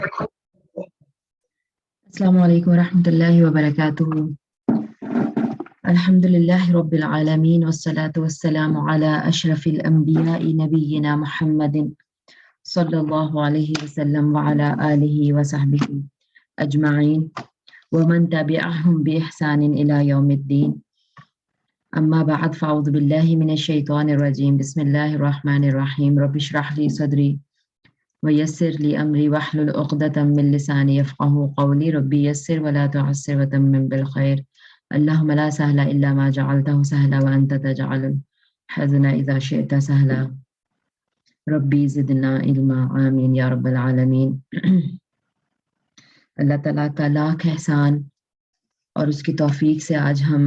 السلام علیکم ورحمۃ اللہ وبرکاتہ۔ الحمد للہ رب العالمین والصلاة والسلام علی اشرف الانبیاء نبینا محمد صلی اللہ علیہ وسلم وعلی آلہ وصحبہ اجمعین ومن تبعهم بإحسان إلى يوم الدین۔ اما بعد فاعوذ باللہ من الشیطان الرجیم، بسم اللہ الرحمن الرحیم۔ رب اشرح لی صدری ويسر لي أمري واحلل عقدة من لساني يفقهوا قولي ربي يسر ولا تعسر وتمم بالخير اللهم لا سهل إلا ما جعلته سهلا وأنت تجعل الحزن إذا شئت سهلا ربي زدنا علما آمین یا رب العالمین۔ اللہ تعالیٰ کا لاکھ احسان اور اس کی توفیق سے آج ہم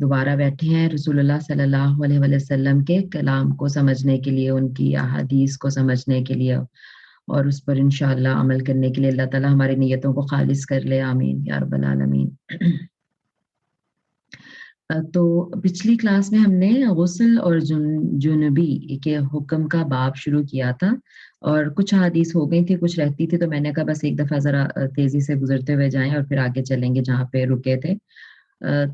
دوبارہ بیٹھے ہیں رسول اللہ صلی اللہ علیہ وسلم کے کلام کو سمجھنے کے لیے، ان کی احادیث کو سمجھنے کے لیے اور اس پر انشاءاللہ عمل کرنے کے لیے۔ اللہ تعالیٰ ہماری نیتوں کو خالص کر لے، آمین یا رب العالمین۔ تو پچھلی کلاس میں ہم نے غسل اور جنبی کے حکم کا باب شروع کیا تھا اور کچھ حدیث ہو گئی تھی، کچھ رہتی تھی، تو میں نے کہا بس ایک دفعہ ذرا تیزی سے گزرتے ہوئے جائیں اور پھر آگے چلیں گے جہاں پہ رکے تھے۔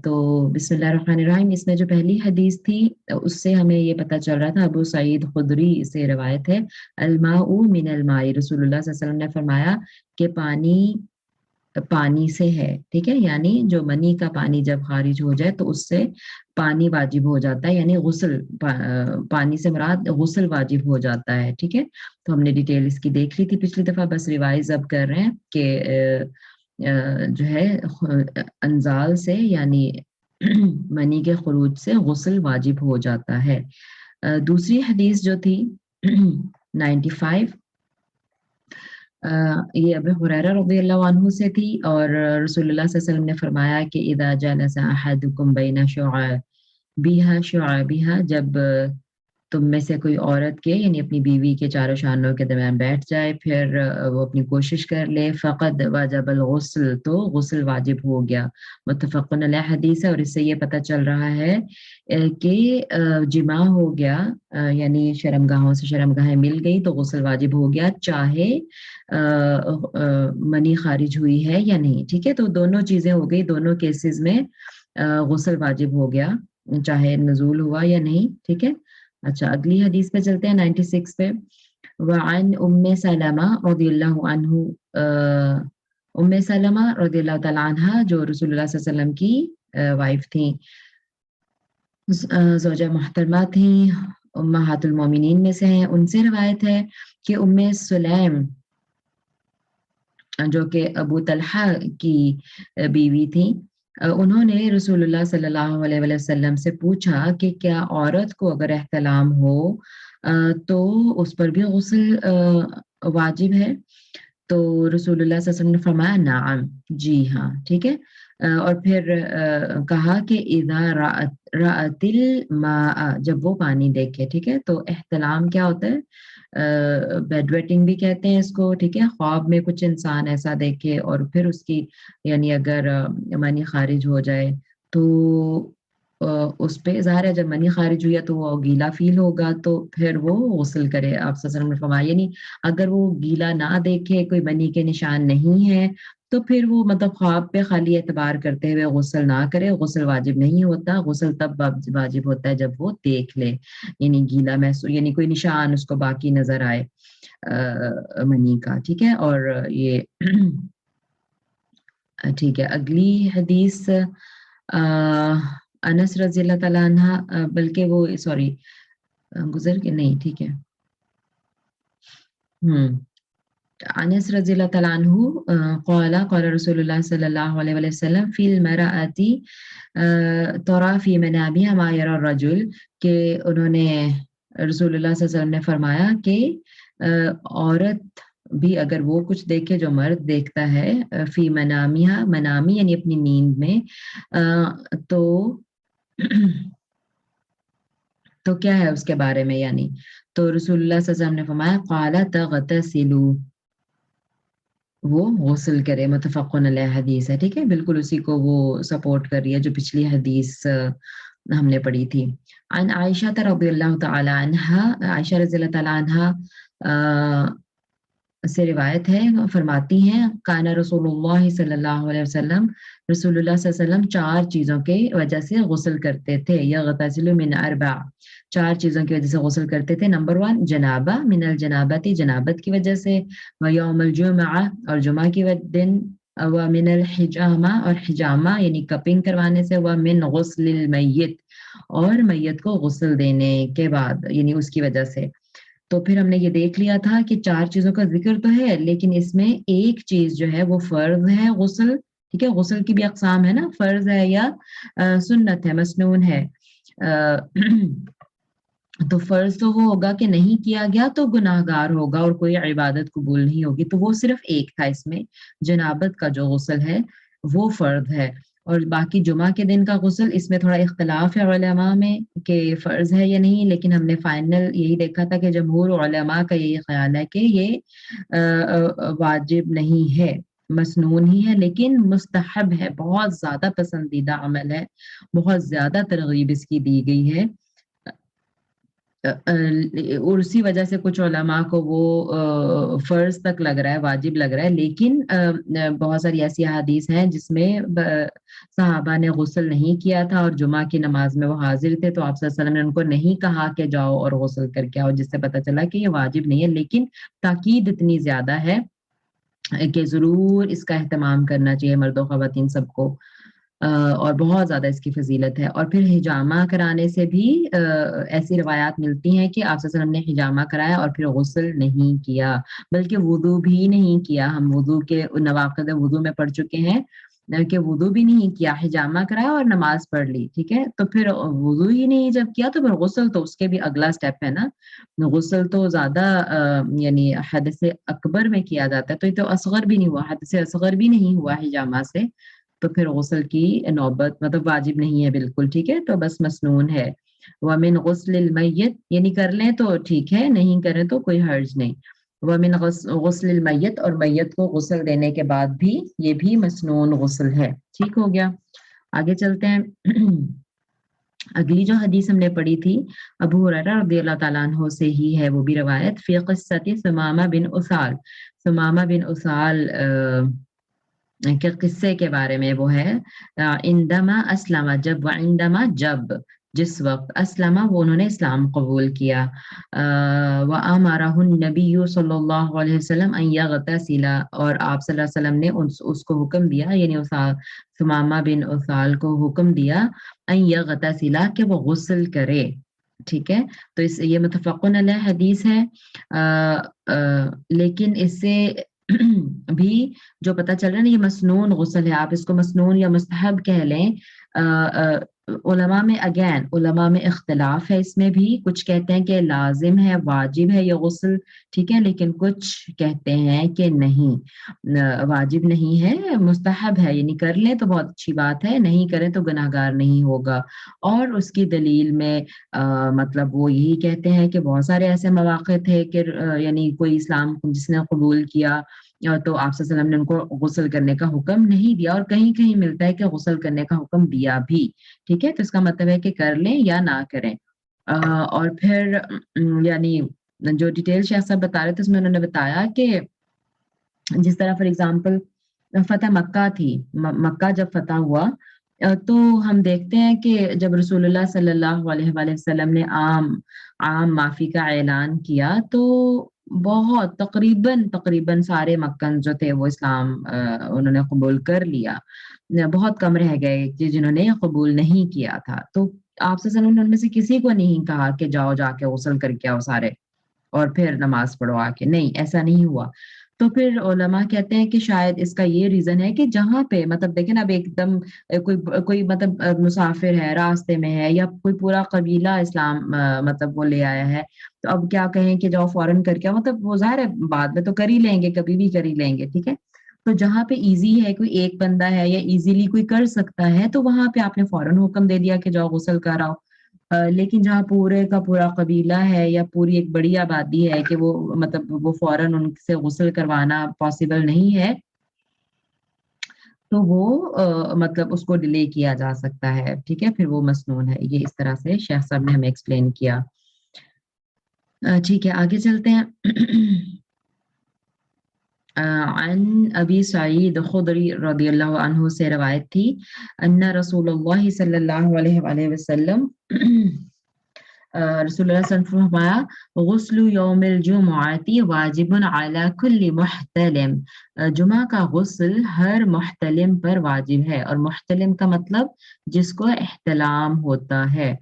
تو بسم اللہ الرحمن الرحیم، اس میں جو پہلی حدیث تھی اس سے ہمیں یہ پتہ چل رہا تھا، ابو سعید خدری سے روایت ہے، الماء من الماء، رسول اللہ صلی اللہ علیہ وسلم نے فرمایا کہ پانی سے ہے، ٹھیک ہے، یعنی جو منی کا پانی جب خارج ہو جائے تو اس سے پانی واجب ہو جاتا ہے، یعنی غسل، پانی سے مراد غسل واجب ہو جاتا ہے، ٹھیک ہے۔ تو ہم نے ڈیٹیل اس کی دیکھ لی تھی پچھلی دفعہ، بس ریوائز اب کر رہے ہیں کہ جو ہے انزال سے یعنی منی کے خروج سے غسل واجب ہو جاتا ہے۔ دوسری حدیث جو تھی 95، یہ ابو ہریرہ رضی اللہ عنہ سے تھی، اور رسول اللہ صلی اللہ علیہ وسلم نے فرمایا کہ اذا جلس احدکم بین شعابها، جب تم میں سے کوئی عورت کے یعنی اپنی بیوی کے چاروں شانوں کے درمیان بیٹھ جائے، پھر وہ اپنی کوشش کر لے، فقد واجب الغسل، تو غسل واجب ہو گیا۔ متفق علیہ حدیث ہے، اور اس سے یہ پتہ چل رہا ہے کہ جماع ہو گیا، یعنی شرمگاہوں سے شرمگاہیں مل گئی تو غسل واجب ہو گیا، چاہے منی خارج ہوئی ہے یا نہیں، ٹھیک ہے۔ تو دونوں چیزیں ہو گئی، دونوں کیسز میں غسل واجب ہو گیا، چاہے نزول ہوا یا نہیں، ٹھیک ہے۔ اچھا، اگلی حدیث پہ چلتے ہیں 96 پہ۔ وعن ام سلمہ رضی اللہ عنہ، ام سلمہ رضی اللہ تعالیٰ عنہ جو رسول اللہ صلی اللہ علیہ وسلم کی وائف تھیں، زوجہ محترمہ تھیں، امہات المومنین میں سے ہیں، ان سے روایت ہے کہ ام سلیم جو کہ ابو طلحہ کی بیوی تھیں، انہوں نے رسول اللہ صلی اللہ علیہ وسلم سے پوچھا کہ کیا عورت کو اگر احتلام ہو تو اس پر بھی غسل واجب ہے؟ تو رسول اللہ صلی اللہ علیہ وسلم نے فرمایا نعم، جی ہاں، ٹھیک ہے۔ اور پھر کہا کہ اذا رأت الماء، جب وہ پانی دیکھے، ٹھیک ہے۔ تو احتلام کیا ہوتا ہے؟ بیڈ ویٹنگ بھی کہتے ہیں اس کو، ٹھیک ہے۔ خواب میں کچھ انسان ایسا دیکھے اور پھر اس کی یعنی اگر منی خارج ہو جائے تو اس پہ ظاہر ہے جب منی خارج ہوئی ہے تو وہ گیلا فیل ہوگا، تو پھر وہ غسل کرے۔ آپ صلی اللہ علیہ وسلم نے فرمایا یعنی اگر وہ گیلا نہ دیکھے، کوئی منی کے نشان نہیں ہے، تو پھر وہ مطلب خواب پہ خالی اعتبار کرتے ہوئے غسل نہ کرے، غسل واجب نہیں ہوتا۔ غسل تب واجب ہوتا ہے جب وہ دیکھ لے، یعنی گیلا محسوس، یعنی کوئی نشان اس کو باقی نظر آئے منی کا، ٹھیک ہے۔ اور یہ ٹھیک ہے۔ اگلی حدیث انس رضی اللہ تعالیٰ عنہ، بلکہ وہ سوری گزر کے نہیں، ٹھیک ہے۔ انس رضی اللہ تعالیٰ عنہ قال قال رسول اللہ صلی اللہ علیہ وسلم فی المرأة ترى فی منامها ما يرى الرجل، کہ انہوں نے رسول اللہ صلی اللہ علیہ وسلم نے فرمایا کہ عورت بھی اگر وہ کچھ دیکھے جو مرد دیکھتا ہے، فی منامها، منامی یعنی اپنی نیند میں، تو کیا ہے اس کے بارے میں، یعنی تو رسول اللہ صلی اللہ علیہ وسلم نے فرمایا قال تغتسل، وہ غسل کرے۔ متفق علیہ حدیث ہے، ٹھیک ہے، بالکل اسی کو وہ سپورٹ کر رہی ہے جو پچھلی حدیث ہم نے پڑھی تھی۔ عن عائشہ رضی اللہ تعالی عنہا، عائشہ رضی اللہ تعالی عنہا سے روایت ہے، فرماتی ہیں کانا رسول اللہ صلی اللہ علیہ وسلم، رسول اللہ صلی اللہ علیہ وسلم 4 چیزوں کی وجہ سے غسل کرتے تھے، یغتسل من اربع، 4 چیزوں کی وجہ سے غسل کرتے تھے۔ نمبر 1 جنابہ، من الجنابتی، جنابت کی وجہ سے، یوم الجمعہ، اور جمعہ کی دن، ومن الحجامہ، اور حجامہ یعنی کپنگ کروانے سے، ومن غسل المیت، اور میت کو غسل دینے کے بعد یعنی اس کی وجہ سے۔ تو پھر ہم نے یہ دیکھ لیا تھا کہ 4 چیزوں کا ذکر تو ہے، لیکن اس میں ایک چیز جو ہے وہ فرض ہے غسل، ٹھیک ہے، غسل کی بھی اقسام ہے نا، فرض ہے یا سنت ہے، مسنون ہے۔ تو فرض تو وہ ہوگا کہ نہیں کیا گیا تو گناہ گار ہوگا اور کوئی عبادت قبول نہیں ہوگی، تو وہ صرف ایک تھا اس میں، جنابت کا جو غسل ہے وہ فرض ہے۔ اور باقی جمعہ کے دن کا غسل، اس میں تھوڑا اختلاف ہے علماء میں کہ فرض ہے یا نہیں، لیکن ہم نے فائنل یہی دیکھا تھا کہ جمہور علماء کا یہی خیال ہے کہ یہ واجب نہیں ہے، مسنون ہی ہے، لیکن مستحب ہے، بہت زیادہ پسندیدہ عمل ہے، بہت زیادہ ترغیب اس کی دی گئی ہے۔ اور اسی وجہ سے کچھ علماء کو وہ فرض تک لگ رہا ہے، واجب لگ رہا ہے، لیکن بہت ساری ایسی احادیث ہیں جس میں صحابہ نے غسل نہیں کیا تھا اور جمعہ کی نماز میں وہ حاضر تھے، تو آپ صلی اللہ علیہ وسلم نے ان کو نہیں کہا کہ جاؤ اور غسل کر کے آؤ، جس سے پتہ چلا کہ یہ واجب نہیں ہے، لیکن تاکید اتنی زیادہ ہے کہ ضرور اس کا اہتمام کرنا چاہیے مرد و خواتین سب کو، اور بہت زیادہ اس کی فضیلت ہے۔ اور پھر حجامہ کرانے سے بھی ایسی روایات ملتی ہیں کہ آپ صلی اللہ علیہ وسلم نے حجامہ کرایا اور پھر غسل نہیں کیا، بلکہ وضو بھی نہیں کیا۔ ہم وضو کے نواقض وضو میں پڑھ چکے ہیں کہ وضو بھی نہیں کیا، حجامہ کرایا اور نماز پڑھ لی، ٹھیک ہے، تو پھر وضو ہی نہیں جب کیا تو پھر غسل تو اس کے بھی اگلا سٹیپ ہے نا، غسل تو زیادہ یعنی حدث اکبر میں کیا جاتا ہے، تو یہ تو اصغر بھی نہیں ہوا، حدث اصغر بھی نہیں ہوا حجامہ سے، تو پھر غسل کی نوبت مطلب واجب نہیں ہے بالکل، ٹھیک ہے، تو بس مسنون ہے۔ وَمِن غسل المیت، یعنی کر لیں تو ٹھیک ہے، نہیں کریں تو کوئی حرج نہیں۔ وَمِن غسل المیت، اور میت کو غسل دینے کے بعد بھی یہ بھی مسنون غسل ہے، ٹھیک ہو گیا۔ آگے چلتے ہیں۔ اگلی جو حدیث ہم نے پڑھی تھی ابو ہریرہ رضی اللہ تعالیٰ عنہ سے ہی ہے، وہ بھی روایت، فی قصۃ ثمامہ بن اسال، ثمامہ بن اسال کے قصے کے بارے میں وہ ہے، عندما اسلم، جب، عندما جب، جس وقت اسلم وہ انہوں نے اسلام قبول کیا، وامرہ النبی صلی اللہ علیہ وسلم ان یغتسل، اور آپ صلی اللہ علیہ وسلم نے اس کو حکم دیا، یعنی ثمامہ بن اسال کو حکم دیا، ان یغتسل کہ وہ غسل کرے، ٹھیک ہے، تو یہ متفقن علیہ حدیث ہے، لیکن اس سے بھی جو پتہ چل رہا ہے نا، یہ مسنون غسل ہے، آپ اس کو مسنون یا مستحب کہہ لیں۔ علماء میں علماء میں اختلاف ہے، اس میں بھی کچھ کہتے ہیں کہ لازم ہے، واجب ہے یہ غسل، ٹھیک ہے، لیکن کچھ کہتے ہیں کہ نہیں، واجب نہیں ہے، مستحب ہے، یعنی کر لیں تو بہت اچھی بات ہے، نہیں کریں تو گناہ گار نہیں ہوگا۔ اور اس کی دلیل میں مطلب وہ یہی کہتے ہیں کہ بہت سارے ایسے مواقع تھے کہ یعنی کوئی اسلام جس نے قبول کیا تو آپ صلی اللہ علیہ وسلم نے ان کو غسل کرنے کا حکم نہیں دیا، اور کہیں کہیں ملتا ہے کہ غسل کرنے کا حکم دیا بھی، ٹھیک ہے، تو اس کا مطلب ہے کہ کر لیں یا نہ کریں۔ اور پھر یعنی جو ڈیٹیل شیخ صاحب بتا رہے تھے اس میں انہوں نے بتایا کہ جس طرح فار ایگزامپل فتح مکہ تھی، مکہ جب فتح ہوا تو ہم دیکھتے ہیں کہ جب رسول اللہ صلی اللہ علیہ وآلہ وسلم نے عام معافی کا اعلان کیا تو بہت تقریباً سارے مکن جو تھے وہ اسلام انہوں نے قبول کر لیا، بہت کم رہ گئے جنہوں نے قبول نہیں کیا تھا، تو آپ صلی اللہ علیہ وسلم نے ان میں سے کسی کو نہیں کہا کہ جاؤ جا کے غسل کر کے آؤ سارے اور پھر نماز پڑھو آ کے، نہیں، ایسا نہیں ہوا۔ تو پھر علماء کہتے ہیں کہ شاید اس کا یہ ریزن ہے کہ جہاں پہ مطلب دیکھیں نا، اب ایک دم کوئی مطلب مسافر ہے، راستے میں ہے، یا کوئی پورا قبیلہ اسلام مطلب وہ لے آیا ہے، تو اب کیا کہیں کہ جاؤ فوراً کر کے آؤ، مطلب وہ ظاہر ہے بعد میں تو کر ہی لیں گے، کبھی بھی کر ہی لیں گے، ٹھیک ہے، تو جہاں پہ ایزی ہے، کوئی ایک بندہ ہے یا ایزیلی کوئی کر سکتا ہے، تو وہاں پہ آپ نے فوراً حکم دے دیا کہ جاؤ غسل کر آؤ۔ لیکن جہاں پورے کا پورا قبیلہ ہے یا پوری ایک بڑی آبادی ہے کہ وہ مطلب وہ فوراً ان سے غسل کروانا پاسبل نہیں ہے، تو وہ مطلب اس کو ڈیلے کیا جا سکتا ہے، ٹھیک ہے، پھر وہ مسنون ہے، یہ اس طرح سے شیخ صاحب نے ہمیں ایکسپلین کیا۔ ٹھیک ہے، آگے چلتے ہیں۔ عن ابی سعید خدری رضی اللہ عنہ سے روایت تھی ان رسول اللہ صلی اللہ علیہ وآلہ وسلم رسول اللہ صلی اللہ علیہ وسلم نے فرمایا غسل یوم الجمعہ واجب علی کل محتلم، جمعہ کا غسل ہر محتلم پر واجب ہے، اور محتلم کا مطلب جس کو احتلام ہوتا ہے۔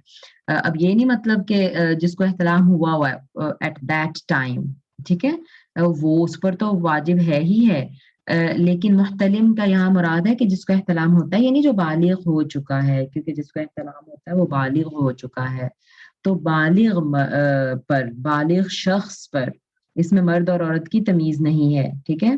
اب یہ نہیں مطلب کہ جس کو احتلام ہوا ہوا ہے ایٹ دیٹ ٹائم، ٹھیک ہے، وہ اس پر تو واجب ہے ہی ہے، لیکن محتلم کا یہاں مراد ہے کہ جس کو احتلام ہوتا ہے، یعنی جو بالغ ہو چکا ہے، کیونکہ جس کو احتلام ہوتا ہے وہ بالغ ہو چکا ہے۔ تو بالغ پر، بالغ شخص پر، اس میں مرد اور عورت کی تمیز نہیں ہے، ٹھیک ہے۔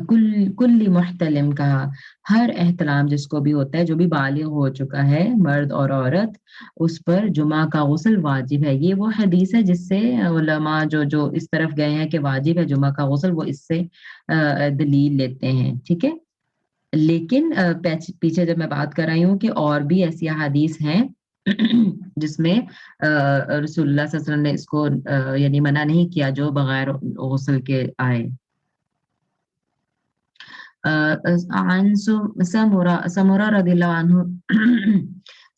کل محتلم کہا، ہر احتلام جس کو بھی ہوتا ہے، جو بھی بالغ ہو چکا ہے مرد اور عورت، اس پر جمعہ کا غسل واجب ہے۔ یہ وہ حدیث ہے جس سے علماء جو اس طرف گئے ہیں کہ واجب ہے جمعہ کا غسل، وہ اس سے دلیل لیتے ہیں، ٹھیک ہے۔ لیکن پیچھے جب میں بات کر رہی ہوں کہ اور بھی ایسی احادیث ہیں جس میں رسول اللہ صلی اللہ علیہ وسلم نے اس کو یعنی منع نہیں کیا جو بغیر غسل کے آئے۔ عن سمورہ رضی اللہ عنہ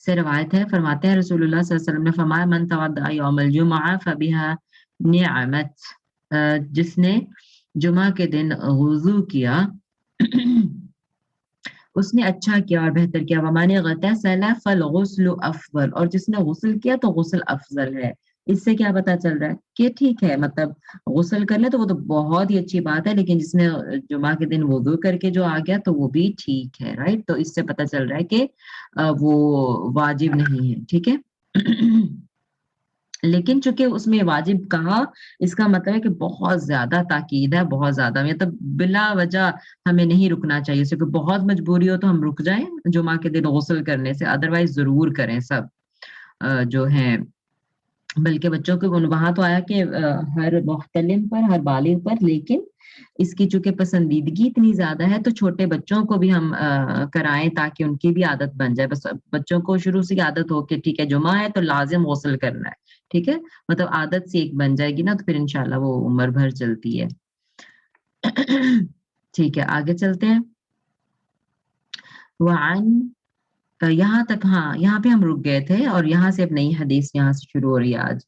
سے روایت ہے، فرماتے ہیں رسول اللہ صلی اللہ علیہ وسلم نے فرمایا من توضأ یوم الجمعہ فبها نعمت، جس نے جمعہ کے دن وضو کیا اس نے اچھا کیا اور بہتر کیا، وَمَنِ اغْتَسَلَ فَالْغُسْلُ أَفْضَلُ، اور جس نے غسل کیا تو غسل افضل ہے۔ اس سے کیا پتہ چل رہا ہے کہ ٹھیک ہے، مطلب غسل کر لے تو وہ تو بہت ہی اچھی بات ہے، لیکن جس نے جمعہ کے دن وضو کر کے جو آ گیا تو وہ بھی ٹھیک ہے، رائٹ۔ تو اس سے پتہ چل رہا ہے کہ وہ واجب نہیں ہے، ٹھیک ہے۔ لیکن چونکہ اس میں واجب کہا، اس کا مطلب ہے کہ بہت زیادہ تاکید ہے، بہت زیادہ، مطلب بلا وجہ ہمیں نہیں رکنا چاہیے، اسے کہ بہت مجبوری ہو تو ہم رک جائیں جمعہ کے دن غسل کرنے سے، ادروائز ضرور کریں سب جو ہیں۔ بلکہ بچوں کے وہاں تو آیا کہ ہر محتلم پر، ہر بالغ پر، لیکن اس کی چونکہ پسندیدگی اتنی زیادہ ہے تو چھوٹے بچوں کو بھی ہم کرائیں تاکہ ان کی بھی عادت بن جائے، بس بچوں کو شروع سے عادت ہو کہ ٹھیک ہے جمعہ ہے تو لازم غسل کرنا ہے، ٹھیک ہے، مطلب عادت سے ایک بن جائے گی نا، تو پھر انشاءاللہ وہ عمر بھر چلتی ہے۔ ٹھیک ہے، آگے چلتے ہیں۔ وعن، یہاں تک، ہاں یہاں پہ ہم رک گئے تھے، اور یہاں سے اب نئی حدیث یہاں سے شروع ہو رہی ہے آج،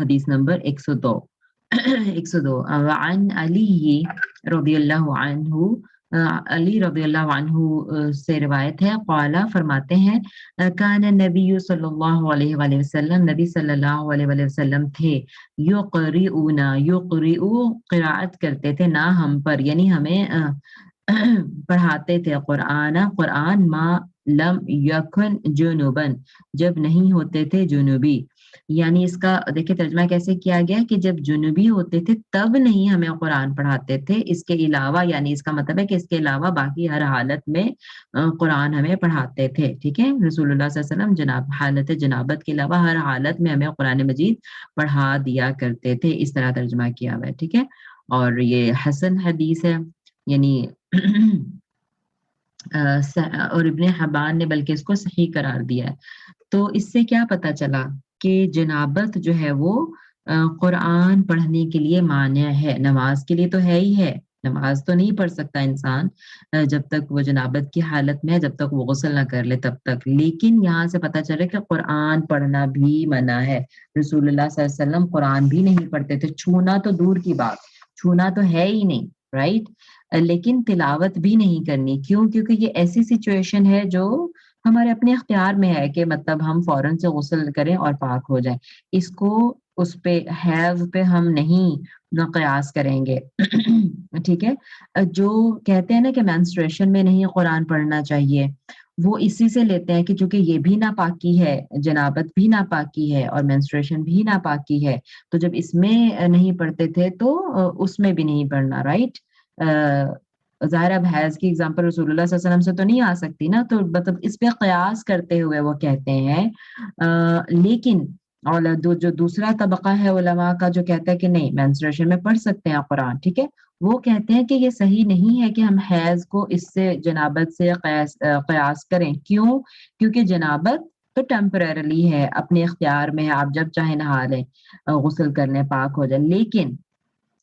حدیث نمبر 102 102 وعن علی رضی اللہ عنہ، علی رضی اللہ عنہ سے روایت ہے، قال فرماتے ہیں کان النبی صلی اللہ علیہ وآلہ وسلم، نبی صلی اللہ علیہ وآلہ وسلم تھے، یقرئونا، یقرئو قراءت کرتے تھے نا ہم پر، یعنی ہمیں پڑھاتے تھے قرآن، قرآن ما لم یکن جنوبن، جب نہیں ہوتے تھے جنوبی، یعنی اس کا دیکھیں ترجمہ کیسے کیا گیا کہ جب جنوبی ہوتے تھے تب نہیں ہمیں قرآن پڑھاتے تھے، اس کے علاوہ، یعنی اس کا مطلب ہے کہ اس کے علاوہ باقی ہر حالت میں قرآن ہمیں پڑھاتے تھے، ٹھیک ہے۔ رسول اللہ صلی اللہ علیہ وسلم حالت جنابت کے علاوہ ہر حالت میں ہمیں قرآن مجید پڑھا دیا کرتے تھے، اس طرح ترجمہ کیا ہوا ہے، ٹھیک ہے۔ اور یہ حسن حدیث ہے، یعنی اور ابن حبان نے بلکہ اس کو صحیح قرار دیا ہے۔ تو اس سے کیا پتا چلا کہ جنابت جو ہے وہ قرآن پڑھنے کے لیے مانع ہے، نماز کے لیے تو ہے ہی ہے، نماز تو نہیں پڑھ سکتا انسان جب تک وہ جنابت کی حالت میں ہے، جب تک وہ غسل نہ کر لے تب تک، لیکن یہاں سے پتا چلے کہ قرآن پڑھنا بھی منع ہے۔ رسول اللہ صلی اللہ علیہ وسلم قرآن بھی نہیں پڑھتے تھے، چھونا تو دور کی بات، چھونا تو ہے ہی نہیں، رائٹ، لیکن تلاوت بھی نہیں کرنی، کیوں؟ کیونکہ یہ ایسی سچویشن ہے جو ہمارے اپنے اختیار میں ہے کہ مطلب ہم فوراً سے غسل کریں اور پاک ہو جائیں، اس کو اس پہ حیض پہ ہم نہیں قیاس کریں گے، ٹھیک ہے۔ جو کہتے ہیں نا کہ مینسٹریشن میں نہیں قرآن پڑھنا چاہیے، وہ اسی سے لیتے ہیں کہ چونکہ یہ بھی ناپاکی ہے، جنابت بھی ناپاکی ہے اور مینسٹریشن بھی ناپاکی ہے، تو جب اس میں نہیں پڑھتے تھے تو اس میں بھی نہیں پڑھنا، رائٹ۔ ظاہر اب حیض کی اگزامپل رسول اللہ صلی اللہ علیہ وسلم سے تو نہیں آ سکتی نا، تو مطلب اس پہ قیاس کرتے ہوئے وہ کہتے ہیں، لیکن اور جو دوسرا طبقہ ہے علماء کا جو کہتا ہے کہ نہیں مینسٹریشن میں پڑھ سکتے ہیں قرآن، ٹھیک ہے، وہ کہتے ہیں کہ یہ صحیح نہیں ہے کہ ہم حیض کو اس سے جنابت سے قیاس کریں، کیوں؟ کیونکہ جنابت تو ٹیمپرریلی ہے، اپنے اختیار میں ہے، آپ جب چاہیں نہا لیں، غسل کر لیں، پاک ہو جائیں، لیکن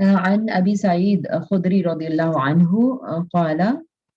عن أبي سعيد الخدري رضي الله عنه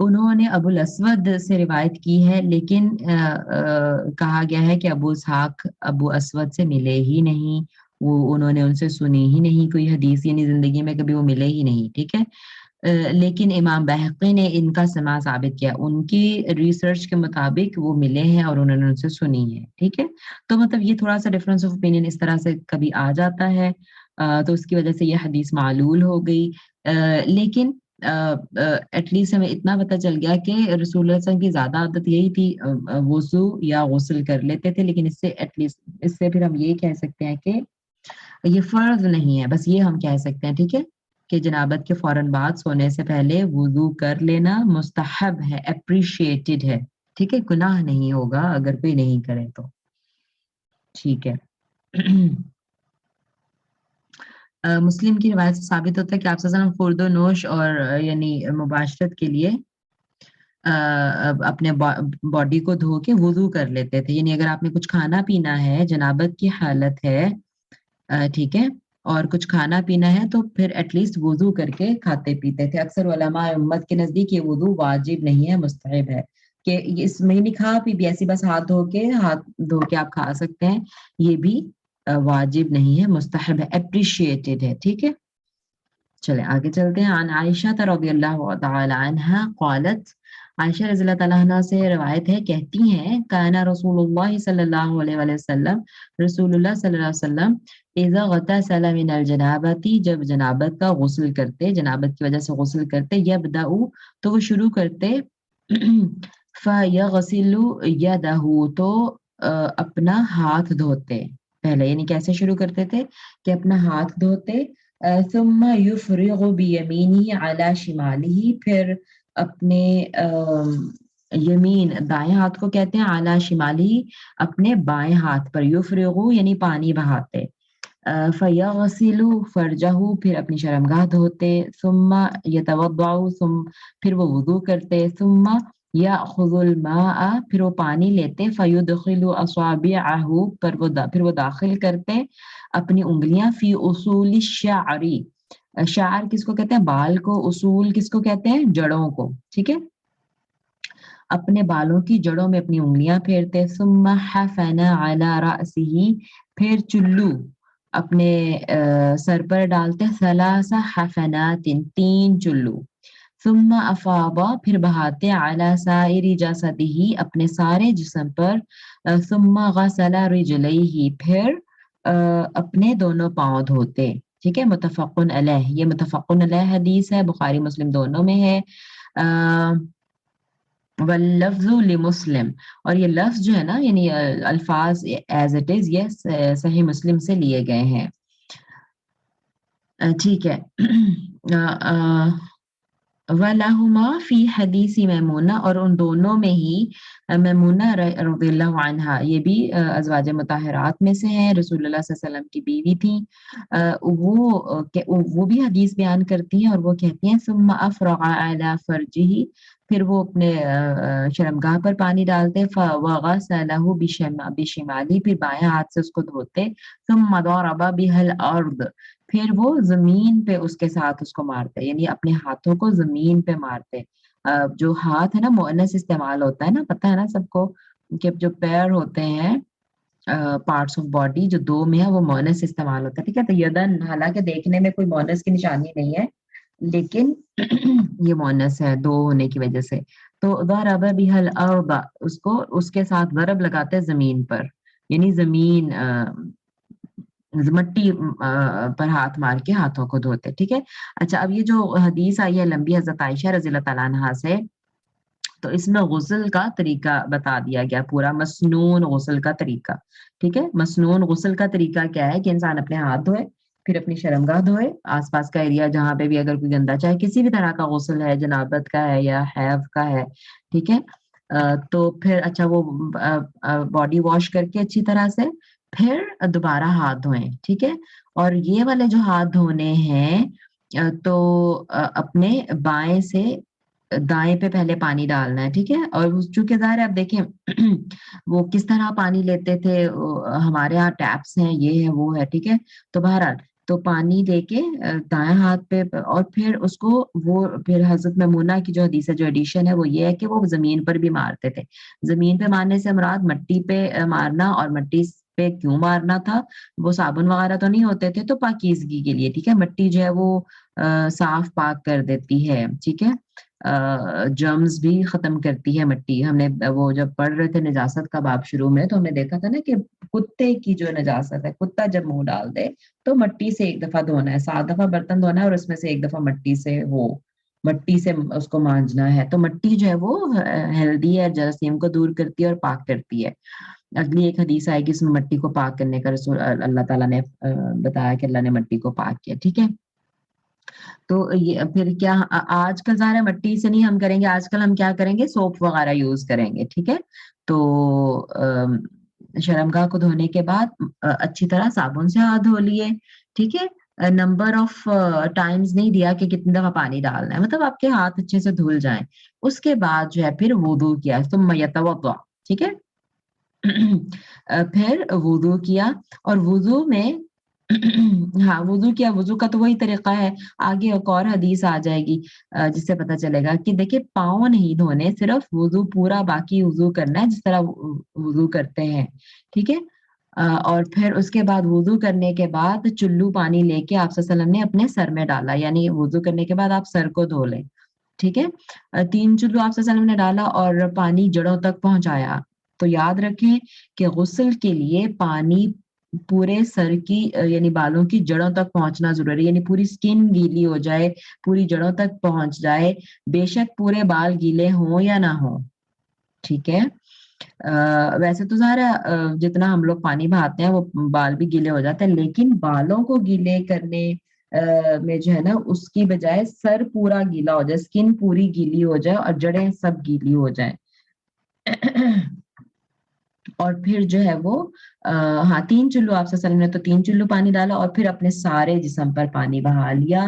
انہوں نے ابو الاسود سے روایت کی ہے، لیکن کہا گیا ہے کہ ابو اسحاق ابو اسود سے ملے ہی نہیں، وہ انہوں نے ان سے سنی ہی نہیں کوئی حدیث، یعنی زندگی میں کبھی وہ ملے ہی نہیں، ٹھیک ہے۔ لیکن امام بہقی نے ان کا سماع ثابت کیا، ان کی ریسرچ کے مطابق وہ ملے ہیں اور انہوں نے ان سے سنی ہے، ٹھیک ہے۔ تو مطلب یہ تھوڑا سا ڈفرینس آف اوپینین اس طرح سے کبھی آ جاتا ہے، تو اس کی وجہ سے یہ حدیث معلول ہو گئی، لیکن ایٹ لیسٹ ہمیں اتنا پتہ چل گیا کہ رسول اللہ صلی اللہ علیہ وسلم کی زیادہ عادت یہی تھی، وضو یا غسل کر لیتے تھے، لیکن اس سے ایٹ لیسٹ اس سے پھر ہم یہ کہہ سکتے ہیں کہ یہ فرض نہیں ہے، بس یہ ہم کہہ سکتے ہیں، ٹھیک ہے، کہ جنابت کے فوراً بعد سونے سے پہلے وضو کر لینا مستحب ہے، اپریشیٹڈ ہے، ٹھیک ہے، گناہ نہیں ہوگا اگر کوئی نہیں کرے تو، ٹھیک ہے۔ مسلم کی روایت سے ثابت ہوتا ہے کہ آپ صلی اللہ علیہ وسلم خورد و نوش اور یعنی مباشرت کے لیے اپنے باڈی کو دھو کے وضو کر لیتے تھے، یعنی اگر آپ نے کچھ کھانا پینا ہے، جنابت کی حالت ہے، ٹھیک ہے، اور کچھ کھانا پینا ہے تو پھر ایٹ لیسٹ وضو کر کے کھاتے پیتے تھے۔ اکثر علماء امت کے نزدیک یہ وضو واجب نہیں ہے، مستحب ہے، کہ اس میں نہیں کھا پی بھی ایسی بس ہاتھ دھو کے آپ کھا سکتے ہیں، یہ بھی واجب نہیں ہے، مستحب ہے، اپریشیٹڈ ہے، ٹھیک ہے۔ چلیں آگے چلتے ہیں۔ عن عائشہ رضی اللہ تعالی عنہا قالت، عائشہ رضی اللہ تعالیٰ عنہ سے روایت ہے، کہتی ہیں کانا رسول اللہ صلی اللہ علیہ وآلہ وسلم، رسول اللہ صلی اللہ علیہ وسلم اذا غتسل من الجنابۃ، جب جنابت کا غسل کرتے، جنابت کی وجہ سے غسل کرتے، یبدأ تو وہ شروع کرتے، فیغسل یدہ تو اپنا ہاتھ دھوتے پہلے، یعنی کیسے شروع کرتے تھے کہ اپنا ہاتھ دھوتے، ثم یفرغ بیمینہ علی شمالہ، پھر اپنے یمین دائیں ہاتھ کو کہتے ہیں، اعلی شمالی اپنے بائیں ہاتھ پر، یفرغو یعنی پانی بہاتے، فیغسل فرجہ پھر اپنی شرمگاہ دھوتے، ثم یتوضع پھر وہ وضو کرتے، ثم یاخذ الماء پھر وہ پانی لیتے، فیدخل اصابعہ پھر وہ داخل کرتے اپنی انگلیاں، فی اصول الشعر، شعر کس کو کہتے ہیں؟ بال کو، اصول کس کو کہتے ہیں؟ جڑوں کو، ٹھیک ہے، اپنے بالوں کی جڑوں میں اپنی انگلیاں پھیرتے، ثم حفن علی رأسہ پھر چلو اپنے سر پر ڈالتے، ثلاث حفنات تین چلو، ثم افاض پھر بہاتے، علی سائر جسدہ اپنے سارے جسم پر، ثم غسل رجلیہ پھر اپنے دونوں پاؤں دھوتے، ٹھیک ہے، متفقن علیہ، یہ متفقن علیہ حدیث ہے، بخاری مسلم دونوں میں ہے، واللفظ لمسلم، اور یہ لفظ جو ہے نا، یعنی الفاظ ایز اٹ از، یہ صحیح مسلم سے لیے گئے ہیں، ٹھیک ہے۔ وَلَهُمَا فی حدیث میمونہ، اور ان دونوں میں ہی میمونہ رضی اللہ عنہا، یہ بھی ازواج مطہرات میں سے ہیں، رسول اللہ صلی اللہ علیہ وسلم کی بیوی تھیں، وہ بھی حدیث بیان کرتی ہیں، اور وہ کہتی ہیں ثم افرغ علی فرجہ پھر وہ اپنے شرمگاہ پر پانی ڈالتے، وغسلہ بشمالی پھر بائیں ہاتھ سے اس کو دھوتے، ثم ضرب بها الارض پھر وہ زمین پہ اس کے ساتھ اس کو مارتے، یعنی اپنے ہاتھوں کو زمین پہ مارتے، جو ہاتھ ہے نا مؤنث استعمال ہوتا ہے نا، پتہ ہے نا سب کو کہ جو پیر ہوتے ہیں پارٹس آف باڈی جو دو میں ہے وہ مؤنث استعمال ہوتا ہے، ٹھیک ہے، تو یدن حالانکہ دیکھنے میں کوئی مؤنث کی نشانی نہیں ہے، لیکن یہ مؤنث ہے دو ہونے کی وجہ سے، تو ضرب بها الارض اس کو اس کے ساتھ ضرب لگاتے زمین پر، یعنی زمین مٹی پر ہاتھ مار کے ہاتھوں کو دھوتے، ٹھیک ہے۔ اچھا، اب یہ جو حدیث آئی ہے لمبی، حضرت عائشہ رضی اللہ تعالیٰ عنہا سے، تو اس میں غسل کا طریقہ بتا دیا گیا، پورا مسنون غسل کا طریقہ، ٹھیک ہے۔ مسنون غسل کا طریقہ کیا ہے کہ انسان اپنے ہاتھ دھوئے، پھر اپنی شرمگاہ دھوئے، آس پاس کا ایریا جہاں پہ بھی اگر کوئی گندا، چاہے کسی بھی طرح کا غسل ہے، جنابت کا ہے یا حیض کا ہے، ٹھیک ہے، تو پھر اچھا وہ باڈی واش کر کے اچھی طرح سے پھر دوبارہ ہاتھ دھوئیں، ٹھیک ہے، اور یہ والے جو ہاتھ دھونے ہیں تو اپنے بائیں سے دائیں پہ پہلے پانی ڈالنا ہے، ٹھیک ہے، اور چونکہ ظاہر ہے آپ دیکھیں وہ کس طرح پانی لیتے تھے، ہمارے یہاں ٹیپس ہیں، یہ ہے وہ ہے، ٹھیک ہے، تو بہرحال تو پانی دے کے دائیں ہاتھ پہ، اور پھر اس کو وہ پھر حضرت میمونہ کی جو حدیث ہے، جو ایڈیشن ہے وہ یہ ہے کہ وہ زمین پر بھی مارتے تھے. زمین پہ مارنے سے مراد مٹی پہ مارنا، اور مٹی پہ کیوں مارنا تھا؟ وہ صابن وغیرہ تو نہیں ہوتے تھے، تو پاکیزگی کے لیے. ٹھیک ہے، مٹی جو ہے وہ صاف پاک کر دیتی ہے. ٹھیک ہے، جرمز بھی ختم کرتی ہے مٹی. ہم نے وہ جب پڑھ رہے تھے نجاست کا باب شروع میں، تو ہم نے دیکھا تھا نا کہ کتے کی جو نجاست ہے، کتا جب منہ ڈال دے تو مٹی سے ایک دفعہ دھونا ہے، 7 دفعہ برتن دھونا ہے، اور اس میں سے ایک دفعہ مٹی سے اس کو مانجنا ہے. تو مٹی جو ہے وہ ہیلدی ہے، جراثیم کو دور کرتی ہے اور پاک کرتی ہے. اگلی ایک حدیث آئے گی اس میں مٹی کو پاک کرنے کا رسول اللہ تعالیٰ نے بتایا کہ اللہ نے مٹی کو پاک کیا. ٹھیک ہے، تو یہ پھر کیا آج کل ظاہر ہے مٹی سے نہیں ہم کریں گے، آج کل ہم کیا کریں گے، سوپ وغیرہ یوز کریں گے. ٹھیک ہے، تو شرمگاہ کو دھونے کے بعد اچھی طرح صابن سے ہاتھ دھو لیے. ٹھیک ہے، نمبر آف ٹائمز نہیں دیا کہ کتنی دفعہ پانی ڈالنا ہے، مطلب آپ کے ہاتھ اچھے سے دھل جائیں. اس کے بعد جو ہے پھر وضو کیا، ثم یتوضا. ٹھیک ہے، پھر وضو کیا، اور وضو میں ہاں وضو کیا. وضو کا تو وہی طریقہ ہے، آگے ایک اور حدیث آ جائے گی جس سے پتہ چلے گا کہ دیکھیں پاؤں نہیں دھونے، صرف وضو پورا باقی وضو کرنا ہے جس طرح وضو کرتے ہیں. ٹھیک ہے، اور پھر اس کے بعد وضو کرنے کے بعد چلو پانی لے کے آپ صلی اللہ علیہ وسلم نے اپنے سر میں ڈالا، یعنی وضو کرنے کے بعد آپ سر کو دھو لیں. ٹھیک ہے، 3 چلو آپ صلی اللہ علیہ وسلم نے ڈالا اور پانی جڑوں تک پہنچایا. تو یاد رکھیں کہ غسل کے لیے پانی پورے سر کی یعنی بالوں کی جڑوں تک پہنچنا ضروری ہے، یعنی پوری سکن گیلی ہو جائے، پوری جڑوں تک پہنچ جائے، بے شک پورے بال گیلے ہوں یا نہ ہوں. ٹھیک ہے، ویسے تو ظاہر ہے جتنا ہم لوگ پانی بہاتے ہیں وہ بال بھی گیلے ہو جاتے ہیں، لیکن بالوں کو گیلے کرنے میں جو ہے نا اس کی بجائے سر پورا گیلا ہو جائے، سکن پوری گیلی ہو جائے اور جڑیں سب گیلی ہو جائیں. اور پھر جو ہے وہ ہاں 3 چلو آپ صلی اللہ علیہ وسلم نے تو 3 چلو پانی ڈالا، اور پھر اپنے سارے جسم پر پانی بہا لیا.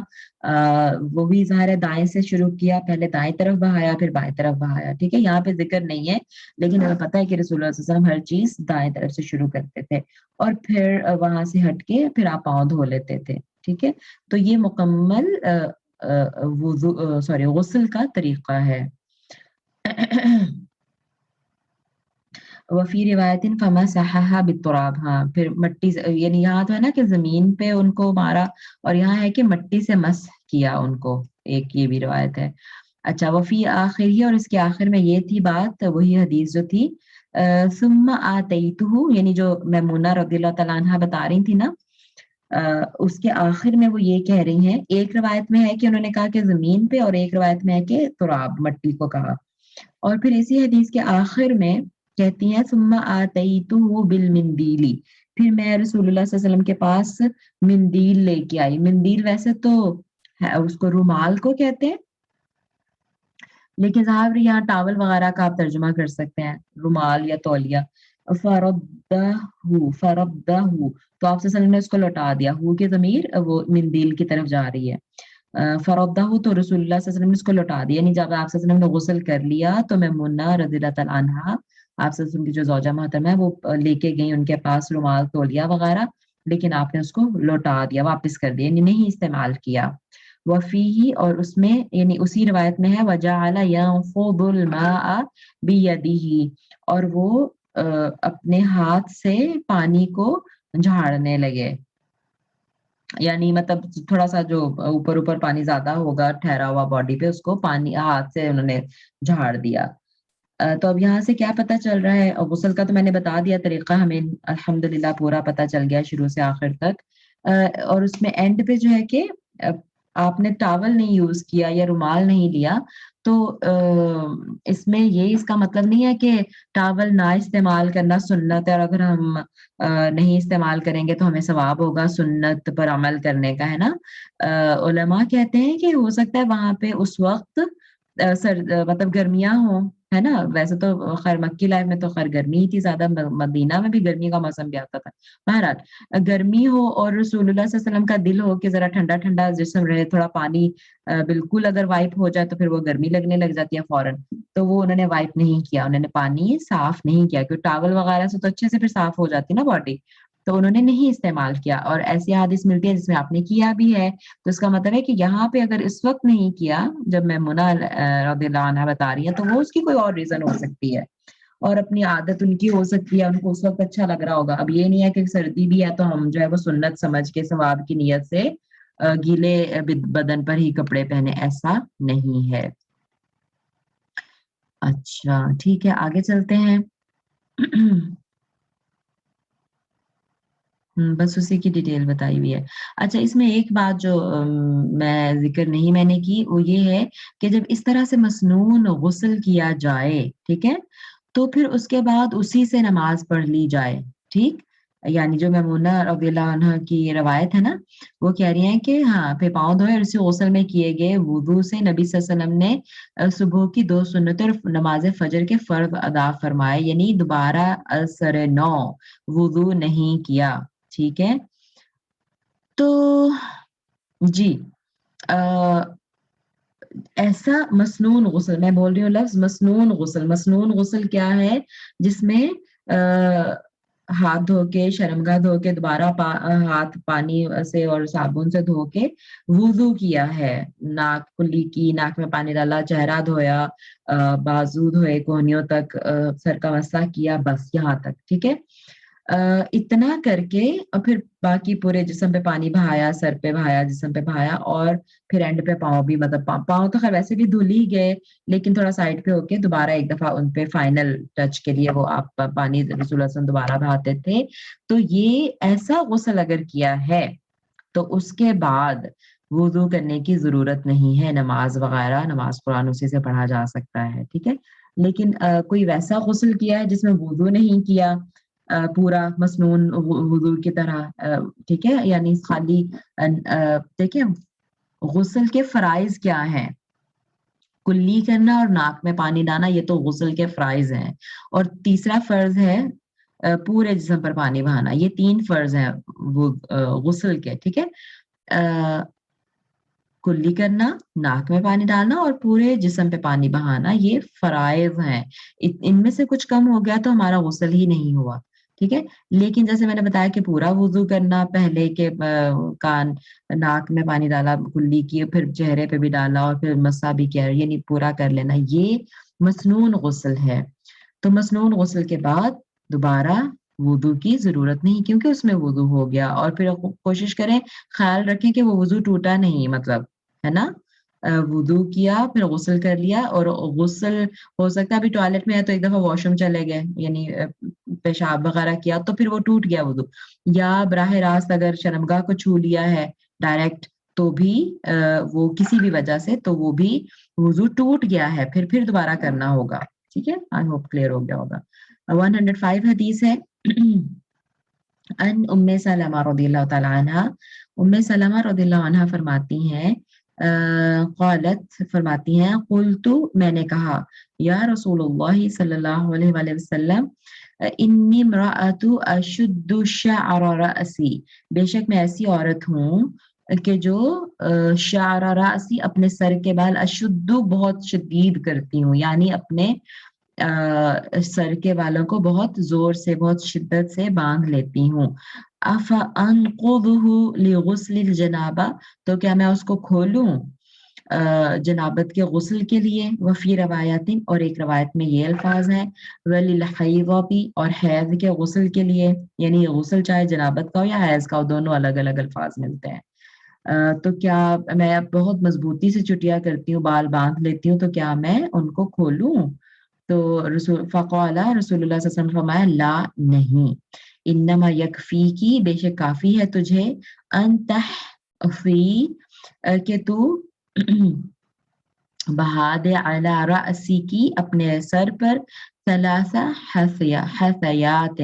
وہ بھی ظاہر ہے دائیں سے شروع کیا، پہلے دائیں طرف بہایا پھر بائیں طرف بہایا. ٹھیک ہے، یہاں پہ ذکر نہیں ہے لیکن ہمیں پتہ ہے کہ رسول اللہ صلی اللہ علیہ وسلم ہر چیز دائیں طرف سے شروع کرتے تھے، اور پھر وہاں سے ہٹ کے پھر آپ پاؤں دھو لیتے تھے. ٹھیک ہے، تو یہ مکمل غسل کا طریقہ ہے. وفی روایت فمسحها بالتراب. ہاں پھر مٹی سے، یعنی یہاں تو ہے نا کہ زمین پہ ان کو مارا، اور یہاں ہے کہ مٹی سے مسح کیا ان کو، ایک یہ بھی روایت ہے. اچھا، وفی آخر ہی، اور اس کے آخر میں یہ تھی بات، وہی حدیث جو تھی ثم آتیتہ، یعنی جو میمونہ رضی اللہ تعالیٰ عنہ بتا رہی تھی نا، اس کے آخر میں وہ یہ کہہ رہی ہیں، ایک روایت میں ہے کہ انہوں نے کہا کہ زمین پہ، اور ایک روایت میں ہے کہ تراب، مٹی کو کہا. اور پھر اسی حدیث کے آخر میں کہتی ہیں ثم آتیتہ بالمندیل، پھر میں رسول اللہ صلی اللہ علیہ وسلم کے پاس مندیل لے کے آئی. مندیل ویسے تو اس کو رومال کو کہتے ہیں، لیکن صاحب یہاں ٹاول وغیرہ کا آپ ترجمہ کر سکتے ہیں، رومال یا تولیہ. فردہ، تو آپ صلی اللہ علیہ وسلم نے اس کو لوٹا دیا. ہو کی ضمیر وہ مندیل کی طرف جا رہی ہے. فردہ، تو رسول اللہ صلی اللہ علیہ وسلم نے اس کو لوٹا دیا، یعنی جب آپ صلی اللہ علیہ وسلم نے غسل کر لیا تو میمونہ رضی اللہ تعالیٰ عنہا، آپ صلی اللہ علیہ وسلم کی جو زوجہ محترمہ ہے، وہ لے کے گئی ان کے پاس رومال تولیہ وغیرہ، لیکن آپ نے اس کو لوٹا دیا، واپس کر دیا، یعنی نہیں استعمال کیا. وفیہ، اور اس میں یعنی اسی روایت میں ہے وجعل ينفض الماء بيده، اور وہ اپنے ہاتھ سے پانی کو جھاڑنے لگے، یعنی مطلب تھوڑا سا جو اوپر پانی زیادہ ہوگا ٹھہرا ہوا باڈی پہ، اس کو پانی ہاتھ سے انہوں نے جھاڑ دیا. تو اب یہاں سے کیا پتہ چل رہا ہے، غسل کا تو میں نے بتا دیا طریقہ، ہمیں الحمدللہ پورا پتہ چل گیا شروع سے آخر تک. اور اس میں اینڈ پہ جو ہے کہ آپ نے ٹاول نہیں یوز کیا یا رومال نہیں لیا، تو اس میں یہ اس کا مطلب نہیں ہے کہ ٹاول نہ استعمال کرنا سنت ہے، اور اگر ہم نہیں استعمال کریں گے تو ہمیں ثواب ہوگا سنت پر عمل کرنے کا، ہے نا. علماء کہتے ہیں کہ ہو سکتا ہے وہاں پہ اس وقت مطلب گرمیاں ہوں، ہے نا. ویسے تو خیر مکی لائف میں تو خیر گرمی ہی تھی زیادہ، مدینہ میں بھی گرمی کا موسم بھی آتا تھا. بہرحال گرمی ہو اور رسول اللہ صلی اللہ علیہ وسلم کا دل ہو کہ ذرا ٹھنڈا ٹھنڈا جسم رہے، تھوڑا پانی بالکل اگر وائپ ہو جائے تو پھر وہ گرمی لگنے لگ جاتی ہے فوراً، تو وہ انہوں نے وائپ نہیں کیا، انہوں نے پانی صاف نہیں کیا، کیونکہ ٹاول وغیرہ سے تو اچھے سے پھر صاف ہو جاتی نا باڈی، تو انہوں نے نہیں استعمال کیا، اور ایسی حدیث ملتی ہے جس میں آپ نے کیا بھی ہے، تو اس کا مطلب ہے کہ یہاں پہ اگر اس وقت نہیں کیا جب میمونہ رضی اللہ عنہا بتا رہی ہے تو وہ اس کی کوئی اور ریزن ہو سکتی ہے، اور اپنی عادت ان کی ہو سکتی ہے، ان کو اس وقت اچھا لگ رہا ہوگا. اب یہ نہیں ہے کہ سردی بھی ہے تو ہم جو ہے وہ سنت سمجھ کے ثواب کی نیت سے گیلے بدن پر ہی کپڑے پہنے، ایسا نہیں ہے. اچھا ٹھیک ہے، آگے چلتے ہیں. بس اسی کی ڈیٹیل بتائی ہوئی ہے. اچھا اس میں ایک بات جو میں ذکر نہیں میں نے کی، وہ یہ ہے کہ جب اس طرح سے مسنون غسل کیا جائے، ٹھیک ہے، تو پھر اس کے بعد اسی سے نماز پڑھ لی جائے. ٹھیک، یعنی جو میمونہ رضی اللہ عنہا کی روایت ہے نا، وہ کہہ رہی ہیں کہ ہاں پھر پاؤں دھوئے اور اسی غسل میں کیے گئے وضو سے نبی صلی اللہ علیہ وسلم نے صبح کی 2 سنتیں اور نماز فجر کے فرض ادا فرمائے، یعنی دوبارہ اثر نو وضو نہیں کیا. ٹھیک ہے، تو جی ایسا مسنون غسل، میں بول رہی ہوں لفظ مسنون غسل. مسنون غسل کیا ہے؟ جس میں ہاتھ دھو کے، شرمگاہ دھو کے، دوبارہ ہاتھ پانی سے اور صابن سے دھو کے وضو کیا ہے، ناک کلی کی، ناک میں پانی ڈالا، چہرہ دھویا، بازو دھوئے کوہنیوں تک، سر کا مسح کیا، بس یہاں تک. ٹھیک ہے، اتنا کر کے اور پھر باقی پورے جسم پہ پانی بہایا، سر پہ بہایا، جسم پہ بہایا، اور پھر اینڈ پہ پاؤں بھی، مطلب پاؤں تو خیر ویسے بھی دھل ہی گئے، لیکن تھوڑا سائڈ پہ ہو کے دوبارہ ایک دفعہ ان پہ فائنل ٹچ کے لیے وہ آپ پانی رسول اللہ صلی اللہ علیہ وسلم دوبارہ بہاتے تھے. تو یہ ایسا غسل اگر کیا ہے تو اس کے بعد وضو کرنے کی ضرورت نہیں ہے، نماز وغیرہ، نماز قرآن اسی سے پڑھا جا سکتا ہے. ٹھیک ہے، لیکن کوئی ویسا غسل کیا ہے جس میں وضو نہیں کیا، پورا مسنون وضو کی طرح، ٹھیک ہے، یعنی خالی دیکھیں غسل کے فرائض کیا ہیں؟ کلی کرنا اور ناک میں پانی ڈانا، یہ تو غسل کے فرائض ہیں. اور تیسرا فرض ہے پورے جسم پر پانی بہانا. یہ 3 فرض ہیں غسل کے. ٹھیک ہے، کلی کرنا، ناک میں پانی ڈالنا اور پورے جسم پہ پانی بہانا، یہ فرائض ہیں. ان میں سے کچھ کم ہو گیا تو ہمارا غسل ہی نہیں ہوا. ٹھیک ہے، لیکن جیسے میں نے بتایا کہ پورا وضو کرنا، پہلے کے کان ناک میں پانی ڈالا کلی کی، پھر چہرے پہ بھی ڈالا اور پھر مسا بھی کیا، یعنی پورا کر لینا، یہ مسنون غسل ہے. تو مسنون غسل کے بعد دوبارہ وضو کی ضرورت نہیں، کیونکہ اس میں وضو ہو گیا. اور پھر کوشش کریں، خیال رکھیں کہ وہ وضو ٹوٹا نہیں، مطلب ہے نا، وضو کیا پھر غسل کر لیا، اور غسل ہو سکتا ہے ابھی ٹوائلٹ میں ہے تو ایک دفعہ واش روم چلے گئے، یعنی پیشاب وغیرہ کیا تو پھر وہ ٹوٹ گیا وضو، یا براہ راست اگر شرمگاہ کو چھو لیا ہے ڈائریکٹ تو بھی وہ کسی بھی وجہ سے تو وہ بھی وضو ٹوٹ گیا ہے، پھر دوبارہ کرنا ہوگا. ٹھیک ہے، آئی ہوپ کلیئر ہو گیا ہوگا. 105 حدیث ہے ان ام سلمہ رضی اللہ تعالی عنہ، ام سلمہ رضی اللہ عنہ فرماتی ہیں، قالت فرماتی ہیں، قلت میں نے کہا، یا رسول اللہ صلی اللہ علیہ وآلہ وسلم، انی امرأۃ اشد شعر رأسی، بے شک میں ایسی عورت ہوں کہ جو شعر رأسی اپنے سر کے بال، اشد بہت شدید کرتی ہوں، یعنی اپنے سر کے بالوں کو بہت زور سے، بہت شدت سے باندھ لیتی ہوں. افانقضہ لغسل الجنابہ، تو کیا میں اس کو کھولوں جنابت کے غسل کے لیے؟ وفی روایت، اور ایک روایت میں یہ الفاظ ہیں، وللحیضۃ، اور حیض کے غسل کے لیے، یعنی یہ غسل چاہے جنابت کا ہو یا حیض کا ہو، دونوں الگ الگ الفاظ ملتے ہیں. تو کیا میں اب بہت مضبوطی سے چٹیاں کرتی ہوں، بال باندھ لیتی ہوں، تو کیا میں ان کو کھولوں؟ تو فقال رسول اللہ صلی اللہ علیہ وسلم فرمایا، لا نہیں، انما یکفیکی، بے شک کافی ہے تجھے، ان تحفی، کہ تو بہا دے علی رأسی کی، اپنے سر پر، ثلاثہ حثیات،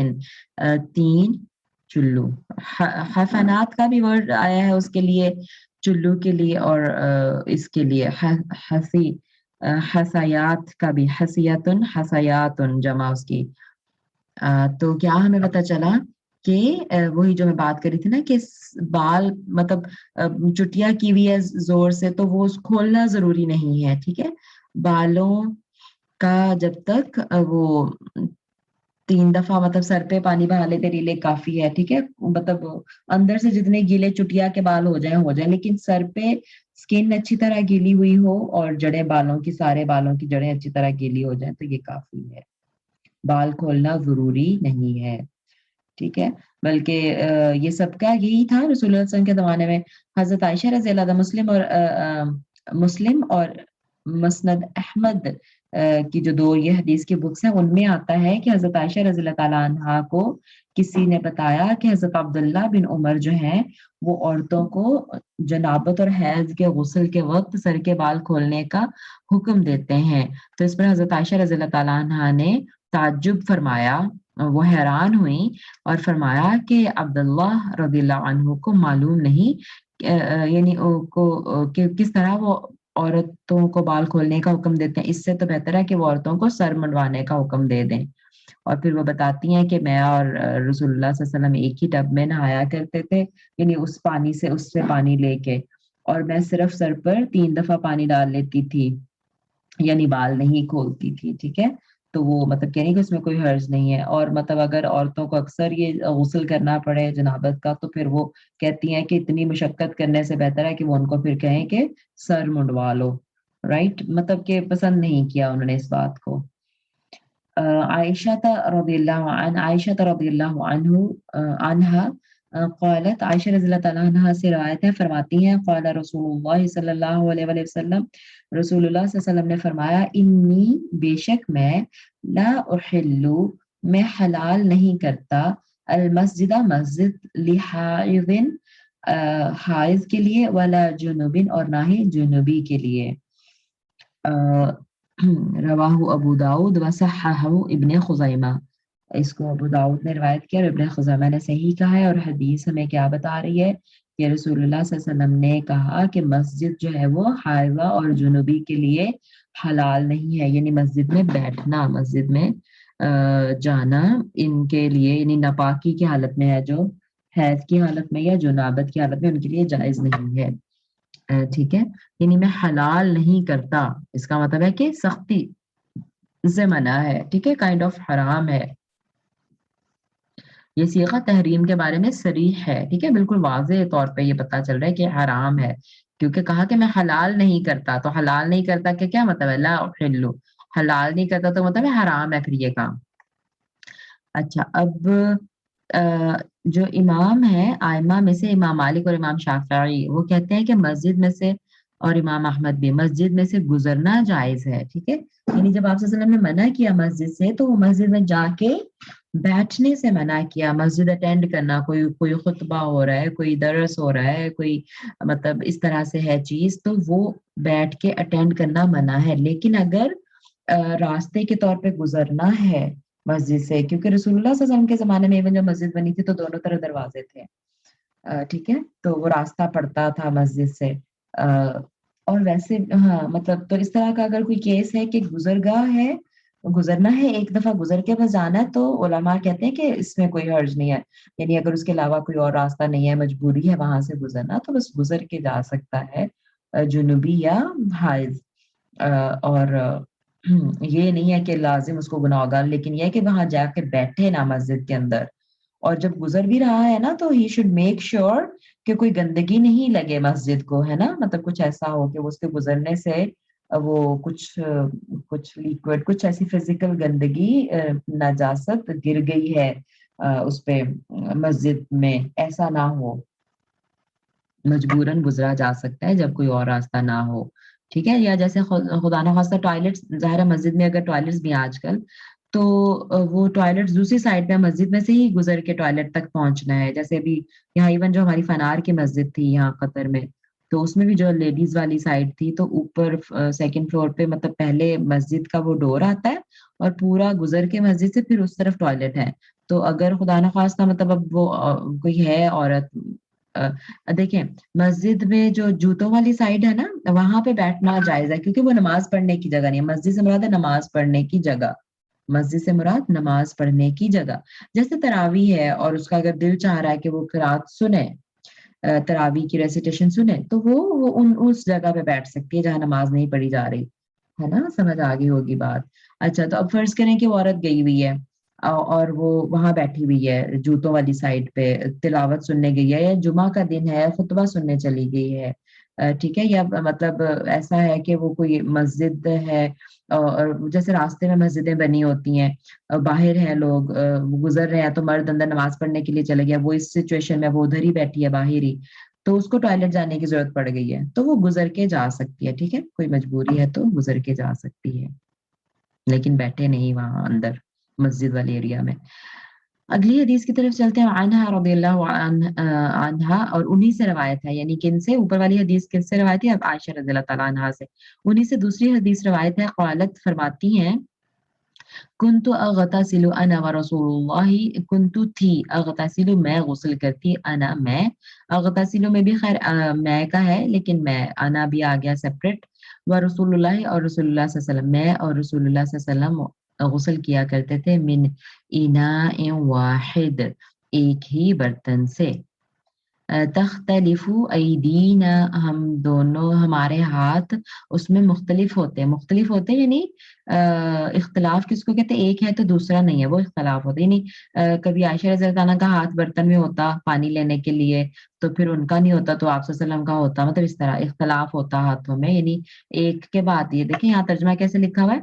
3 چلو. حفنات کا بھی ورڈ آیا ہے اس کے لیے، چلو کے لیے، اور اس کے لیے حسیات کا بھی، حسیاتن حسیاتن جمع اس کی. تو کیا ہمیں پتہ چلا کہ وہی جو میں بات کری تھی نا کہ بال مطلب چٹیاں کی ہوئی ہے زور سے تو وہ کھولنا ضروری نہیں ہے. ٹھیک ہے، بالوں کا جب تک وہ 3 دفعہ مطلب سر پہ پانی بہا لے تیرے لیے کافی ہے، ٹھیک ہے؟ مطلب اندر سے جتنے گیلے چٹیا کے بال ہو جائیں، لیکن سر پہ اسکن اچھی طرح گیلی ہوئی ہو اور جڑیں بالوں کی، سارے بالوں کی جڑیں اچھی طرح گیلی ہو جائیں تو یہ کافی ہے. بال کھولنا ضروری نہیں ہے، ٹھیک ہے؟ بلکہ یہ سب کا یہی تھا رسول اللہ صلی اللہ علیہ وسلم کے زمانے میں. حضرت عائشہ رضی اللہ عنہ مسلم اور مسند احمد کی جو 2 یہ حدیث کی بکس ہیں ان میں آتا ہے کہ حضرت عائشہ رضی اللہ تعالیٰ عنہا کو کسی نے بتایا کہ حضرت عبداللہ بن عمر جو ہیں وہ عورتوں کو جنابت اور حیض کے غسل کے وقت سر کے بال کھولنے کا حکم دیتے ہیں. تو اس پر حضرت عائشہ رضی اللہ تعالیٰ عنہا نے تعجب فرمایا، وہ حیران ہوئیں اور فرمایا کہ عبداللہ رضی اللہ عنہ کو معلوم نہیں یعنی کہ کس طرح وہ عورتوں کو بال کھولنے کا حکم دیتے ہیں، اس سے تو بہتر ہے کہ وہ عورتوں کو سر منڈوانے کا حکم دے دیں. اور پھر وہ بتاتی ہیں کہ میں اور رسول اللہ صلی اللہ علیہ وسلم ایک ہی ٹب میں نہایا کرتے تھے، یعنی اس سے پانی لے کے، اور میں صرف سر پر 3 دفعہ پانی ڈال لیتی تھی، یعنی بال نہیں کھولتی تھی، ٹھیک ہے؟ تو وہ مطلب کہہ رہی کہ اس میں کوئی حرج نہیں ہے. اور مطلب اگر عورتوں کو اکثر یہ غسل کرنا پڑے جنابت کا تو پھر وہ کہتی ہیں کہ اتنی مشقت کرنے سے بہتر ہے کہ وہ ان کو پھر کہیں کہ سر منڈوا لو، رائٹ؟ مطلب کہ پسند نہیں کیا انہوں نے اس بات کو. عائشہ رضی اللہ عنہا قالت، عائشہ رضی اللہ تعالیٰ عنہ سے روایت ہے، فرماتی ہیں قال رسول اللہ صلی اللہ علیہ وسلم، رسول اللہ صلی اللہ علیہ وسلم نے فرمایا، انی بے شک میں، لا احل میں حلال نہیں کرتا، المسجد مسجد، لحائض حائض کے لیے، ولا جنوب اور نہ ہی جنوبی کے لیے. رواہ ابو داؤد وصححہ ابن خزیمہ، اس کو ابو داؤد نے روایت کیا اور ابن خزیمہ نے صحیح کہا ہے. اور حدیث ہمیں کیا بتا رہی ہے کہ رسول اللہ صلی اللہ علیہ وسلم نے کہا کہ مسجد جو ہے وہ حائضہ اور جنوبی کے لیے حلال نہیں ہے، یعنی مسجد میں بیٹھنا، مسجد میں جانا ان کے لیے، یعنی ناپاکی کی حالت میں ہے، جو حیض کی حالت میں یا جنابت کی حالت میں ان کے لیے جائز نہیں ہے، ٹھیک ہے؟ یعنی میں حلال نہیں کرتا، اس کا مطلب ہے کہ سختی سے منع ہے، ٹھیک ہے؟ کائنڈ آف حرام ہے. یہ صیغہ تحریم کے بارے میں صریح ہے، ٹھیک ہے؟ بالکل واضح طور پہ یہ پتہ چل رہا ہے کہ حرام ہے، کیونکہ کہا کہ میں حلال نہیں کرتا، تو حلال نہیں کرتا کہ کیا مطلب ہے؟ لا احل، حلال نہیں کرتا تو مطلب ہے حرام ہے پھر یہ کام. اچھا، اب جو امام ہے آئمہ میں سے امام مالک اور امام شافعی، وہ کہتے ہیں کہ مسجد میں سے، اور امام احمد بھی، مسجد میں سے گزرنا جائز ہے، ٹھیک ہے؟ یعنی جب آپ صلی اللہ علیہ وسلم نے منع کیا مسجد سے تو وہ مسجد میں جا کے بیٹھنے سے منع کیا، مسجد اٹینڈ کرنا، کوئی خطبہ ہو رہا ہے، کوئی درس ہو رہا ہے، کوئی مطلب اس طرح سے ہے چیز، تو وہ بیٹھ کے اٹینڈ کرنا منع ہے. لیکن اگر راستے کے طور پہ گزرنا ہے مسجد سے، کیونکہ رسول اللہ صلی اللہ علیہ وسلم کے زمانے میں ایون جب مسجد بنی تھی تو دونوں طرف دروازے تھے، ٹھیک ہے؟ تو وہ راستہ پڑتا تھا مسجد سے. اور ویسے ہاں مطلب تو اس طرح کا اگر کوئی کیس ہے کہ گزرگاہ ہے، گزرنا ہے، ایک دفعہ گزر کے بس جانا ہے، تو علماء کہتے ہیں کہ اس میں کوئی حرج نہیں ہے، یعنی اگر اس کے علاوہ کوئی اور راستہ نہیں ہے، مجبوری ہے وہاں سے گزرنا، تو بس گزر کے جا سکتا ہے جنوبی یا حائض. اور یہ نہیں ہے کہ لازم اس کو گناہ گار، لیکن یہ ہے کہ وہاں جا کے بیٹھے نا مسجد کے اندر، اور جب گزر بھی رہا ہے نا تو ہی شوڈ میک شیور کہ کوئی گندگی نہیں لگے مسجد کو، ہے نا؟ مطلب کچھ ایسا ہو کہ اس کے گزرنے سے وہ کچھ لیکوڈ، کچھ ایسی فزیکل گندگی، نجاست گر گئی ہے اس پہ مسجد میں، ایسا نہ ہو. مجبوراً گزرا جا سکتا ہے جب کوئی اور راستہ نہ ہو، ٹھیک ہے؟ یا جیسے خدا نخواستہ ٹوائلٹس، ظاہر ہے مسجد میں اگر ٹوائلٹس بھی ہیں آج کل، تو وہ ٹوائلٹس دوسری سائڈ پہ مسجد میں سے ہی گزر کے ٹوائلٹ تک پہنچنا ہے. جیسے ابھی یہاں ایون جو ہماری فنار کی مسجد تھی یہاں قطر میں، تو اس میں بھی جو لیڈیز والی سائڈ تھی تو اوپر 2nd فلور پہ مطلب پہلے مسجد کا وہ ڈور آتا ہے اور پورا گزر کے مسجد سے پھر اس طرف ٹوائلٹ ہے. تو اگر خدا نخواستہ مطلب اب وہ کوئی ہے عورت، دیکھیں مسجد میں جو جوتوں والی سائڈ ہے نا وہاں پہ بیٹھنا جائز ہے، کیونکہ وہ نماز پڑھنے کی جگہ نہیں ہے. مسجد سے مراد ہے نماز پڑھنے کی جگہ، مسجد سے مراد نماز پڑھنے کی جگہ. جیسے تراویح ہے اور اس کا اگر دل چاہ رہا ہے کہ وہ قرات سنے، تراویح کی ریسیٹیشن سنے، تو وہ اس جگہ پہ بیٹھ سکتی ہے جہاں نماز نہیں پڑھی جا رہی، ہے نا؟ سمجھ آ گئی ہوگی بات. اچھا، تو اب فرض کریں کہ وہ عورت گئی ہوئی ہے، اور وہ وہاں بیٹھی ہوئی ہے جوتوں والی سائڈ پہ، تلاوت سننے گئی ہے، یا جمعہ کا دن ہے خطبہ سننے چلی گئی ہے، ٹھیک ہے، یا مطلب ایسا ہے کہ وہ کوئی مسجد ہے، اور جیسے راستے میں مسجدیں بنی ہوتی ہیں، باہر ہیں لوگ، وہ گزر رہے ہیں تو مرد اندر نماز پڑھنے کے لیے چلے گیا، وہ اس سچویشن میں وہ ادھر ہی بیٹھی ہے باہر ہی، تو اس کو ٹوائلٹ جانے کی ضرورت پڑ گئی ہے، تو وہ گزر کے جا سکتی ہے، ٹھیک ہے، کوئی مجبوری ہے تو گزر کے جا سکتی ہے، لیکن بیٹھے نہیں وہاں اندر مسجد والے ایریا میں۔ اگلی حدیث کی طرف چلتے ہیں، عنہا رضی اللہ عنہا، اور انہی سے روایت ہے، یعنی کن سے؟ اوپر والی حدیث کن سے روایت ہے؟ اب عائشہ رضی اللہ تعالیٰ عنہا سے، انہی سے دوسری حدیث روایت ہے، قالت فرماتی ہیں، کنت اغتسل انا ورسول اللہ، کنت تھی، اغتسل میں غسل کرتی، انا میں، اغتسل میں بھی خیر میں کا ہے لیکن میں انا بھی آ گیا سیپریٹ، ورسول اللہ، اور رسول اللہ صلی اللہ علیہ وسلم، میں اور رسول اللہ صلی اللہ علیہ وسلم غسل کیا کرتے تھے، من اناء واحد، ایک ہی برتن سے، تختلف ایدینا، ہم دونوں ہمارے ہاتھ اس میں مختلف ہوتے ہیں، یعنی اختلاف کس کو کہتے ہیں؟ ایک ہے تو دوسرا نہیں ہے، وہ اختلاف ہوتا ہے، یعنی کبھی عائشہ رضی اللہ عنہا کا ہاتھ برتن میں ہوتا پانی لینے کے لیے، تو پھر ان کا نہیں ہوتا تو آپ صلی اللہ علیہ وسلم کا ہوتا، مطلب اس طرح اختلاف ہوتا ہاتھوں میں، یعنی ایک کے بعد یہ دیکھیں یہاں ترجمہ کیسے لکھا ہوا ہے،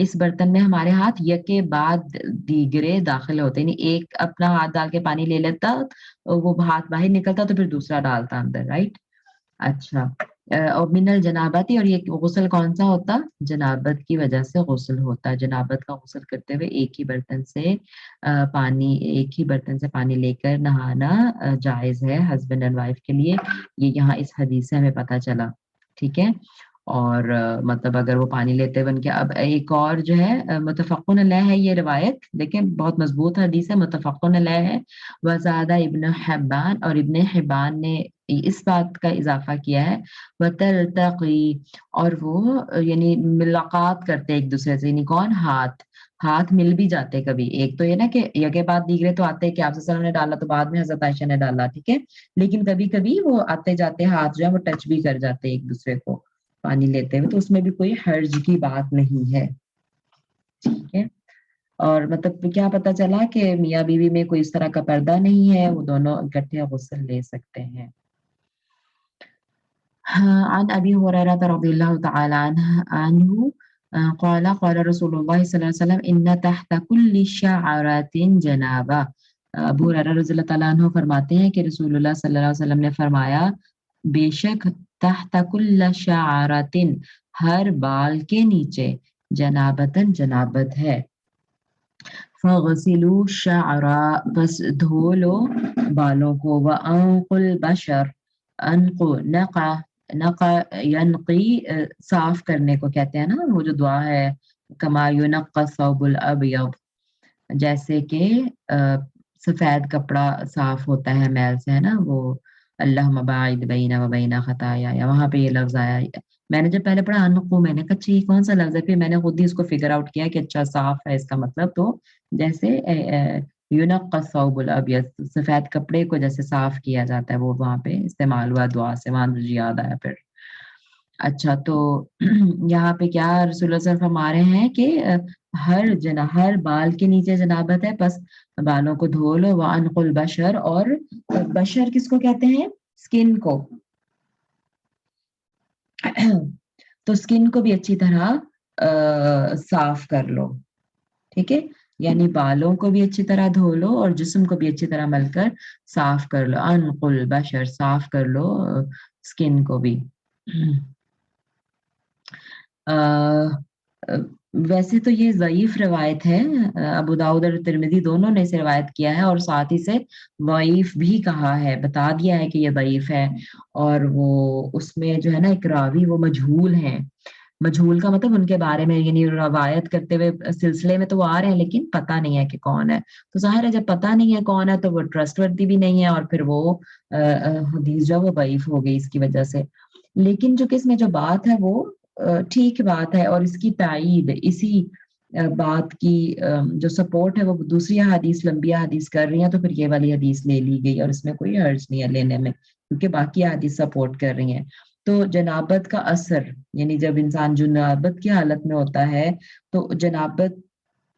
اس برتن میں ہمارے ہاتھ یکے بعد دیگرے داخل ہوتے، یعنی ایک اپنا ہاتھ ڈال کے پانی لے لیتا، وہ ہاتھ باہر نکلتا تو پھر دوسرا ڈالتا اندر، رائٹ؟ اچھا، اور من الجنابتی، اور یہ غسل کون سا ہوتا؟ جنابت کی وجہ سے غسل ہوتا ہے، جنابت کا غسل کرتے ہوئے ایک ہی برتن سے پانی لے کر نہانا جائز ہے ہسبینڈ اینڈ وائف کے لیے، یہ یہاں اس حدیث سے ہمیں پتہ چلا، ٹھیک ہے، اور مطلب اگر وہ پانی لیتے بن کے، اب ایک اور جو ہے متفقن علیہ ہے یہ روایت، لیکن بہت مضبوط حدیث ہے، متفقن علیہ ہے، وزادہ ابن حبان، اور ابن حبان نے اس بات کا اضافہ کیا ہے، وتلتقی، اور وہ یعنی ملاقات کرتے ایک دوسرے سے، یعنی کون؟ ہاتھ مل بھی جاتے کبھی، ایک تو یہ نا کہ یکے بعد دیگرے تو آتے کہ آپ صلی اللہ علیہ وسلم نے ڈالا تو بعد میں حضرت عائشہ نے ڈالا، ٹھیک ہے، لیکن کبھی کبھی وہ آتے جاتے ہاتھ جو ہے وہ ٹچ بھی کر جاتے ایک دوسرے کو پانی لیتے ہوئے، تو اس میں بھی کوئی حرج کی بات نہیں ہے، ٹھیک ہے، اور مطلب کیا پتہ چلا کہ میاں بیوی میں کوئی اس طرح کا پردہ نہیں ہے، وہ دونوں اکٹھے غسل لے سکتے ہیں۔ عن ابی ہریرہ رضی اللہ تعالی عنہ قال قال رسول اللہ صلی اللہ علیہ وسلم ان تحت كل شعرة جنابہ، ابو ہریرہ رضی اللہ تعالیٰ عنہ فرماتے ہیں کہ رسول اللہ صلی اللہ علیہ وسلم نے فرمایا، بے شک تحت كل شعرة، ہر بال کے نیچے، جنابتن، جنابت ہے، فغسلوا الشعر، بس دھو لو بالوں کو، وانقوا البشر، انقو نقع، نقع ینقی صاف کرنے کو کہتے ہیں نا، وہ جو دعا ہے، کما ینقى الثوب الابیض، جیسے کہ سفید کپڑا صاف ہوتا ہے میل سے، ہے نا، وہ اللہم باعد بین و بین خطایا، وہاں پہ یہ لفظ آیا، میں نے جب پہلے پڑھا انقو، میں نے کہا اچھا یہ کون سا لفظ ہے، پھر میں نے خود ہی اس کو فگر آؤٹ کیا کہ اچھا صاف ہے اس کا مطلب، تو جیسے یونق الثوب الابیض، سفید کپڑے کو جیسے صاف کیا جاتا ہے، وہ وہاں پہ استعمال ہوا دعا سے، وہاں مجھے یاد آیا پھر۔ اچھا تو یہاں پہ کیا رسول اللہ صلی اللہ علیہ وسلم فرما رہے ہیں کہ ہر بال کے نیچے جنابت ہے، بس بالوں کو دھو لو، وانقوا البشر، اور بشر کس کو کہتے ہیں؟ سکن کو، تو سکن کو بھی اچھی طرح صاف کر لو، ٹھیک ہے، یعنی بالوں کو بھی اچھی طرح دھو لو اور جسم کو بھی اچھی طرح مل کر صاف کر لو، انقوا البشر، صاف کر لو سکن کو بھی۔ ویسے تو یہ ضعیف روایت ہے، ابو داؤد اور ترمذی دونوں نے اسے روایت کیا ہے، اور ساتھ ہی سے ضعیف بھی کہا ہے، بتا دیا ہے کہ یہ ضعیف ہے، اور وہ اس میں جو ہے نا ایک راوی وہ مجہول ہیں، مجہول کا مطلب ان کے بارے میں، یعنی روایت کرتے ہوئے سلسلے میں تو وہ آ رہے ہیں لیکن پتہ نہیں ہے کہ کون ہے، تو ظاہر ہے جب پتہ نہیں ہے کون ہے تو وہ ٹرسٹ وردی بھی نہیں ہے، اور پھر وہ حدیث جو وہ ضعیف ہو گئی اس کی وجہ سے، لیکن جو کہ اس میں جو بات ہے وہ ٹھیک بات ہے، اور اس کی تائید اسی بات کی جو سپورٹ ہے وہ دوسری حدیث، لمبی حدیث کر رہی ہیں، تو پھر یہ والی حدیث لے لی گئی، اور اس میں کوئی حرج نہیں ہے لینے میں، کیونکہ باقی حدیث سپورٹ کر رہی ہیں۔ تو جنابت کا اثر، یعنی جب انسان جنابت کی حالت میں ہوتا ہے تو جنابت